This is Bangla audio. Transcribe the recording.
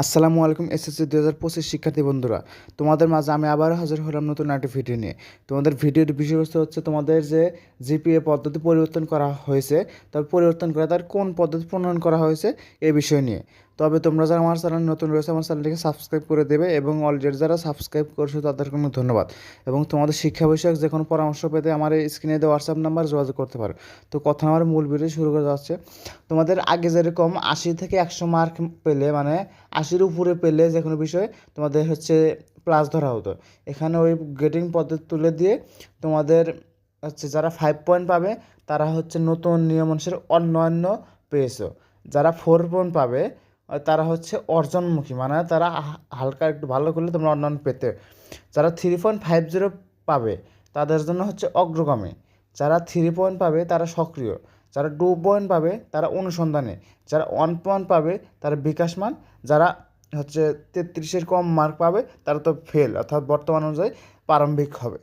আসসালামু আলাইকুম এসএসসি 2025 শিক্ষার্থী বন্ধুরা, তোমাদের মাঝে আমি আবারও হাজির হলাম নতুন একটা ভিডিও নিয়ে। তোমাদের ভিডিওর বিষয়বস্তু হচ্ছে তোমাদের যে জিপিএ পদ্ধতি পরিবর্তন করা হয়েছে, তবে পরিবর্তন করে তার কোন পদ্ধতি প্রণয়ন করা হয়েছে এই বিষয় নিয়ে। তবে তোমরা যারা আমার চ্যানেল নতুন রয়েছে আমার চ্যানেলটিকে সাবস্ক্রাইব করে দেবে এবং অলরেডি যারা সাবস্ক্রাইব করছো তাদের কোনো ধন্যবাদ। এবং তোমাদের শিক্ষা বিষয়ক যে কোনো পরামর্শ পেতে আমার এই স্ক্রিনে দেওয়া হোয়াটসঅ্যাপ নাম্বার যোগাযোগ করতে পারো। তো কথা আমার মূল ভিডিও শুরু করে যাচ্ছে। তোমাদের আগে যেরকম 80 থেকে 100 মার্ক পেলে, মানে 80-র উপরে পেলে যে কোনো বিষয়ে তোমাদের হচ্ছে প্লাস ধরা হতো। এখানে ওই গ্রেডিং পদ্ধতি তুলে দিয়ে তোমাদের হচ্ছে যারা 5 পয়েন্ট পাবে তারা হচ্ছে নতুন নিয়ম অনুসারে অন্যান্য পেয়েছো। যারা 4 পয়েন্ট পাবে তারা হচ্ছে অর্জনমুখী, মানে তারা হালকা একটু ভালো করলে তোমরা অন্যান্য পেতে। যারা 3.50 পাবে তাদের জন্য হচ্ছে অগ্রগামী। যারা 3 পয়েন্ট পাবে তারা সক্রিয়। যারা 2 পয়েন্ট পাবে তারা অনুসন্ধানে। যারা 1 পয়েন্ট পাবে তারা বিকাশমান। যারা হচ্ছে 33-এর কম মার্ক পাবে তারা তো ফেল, অর্থাৎ বর্তমান অনুযায়ী প্রারম্ভিক হবে।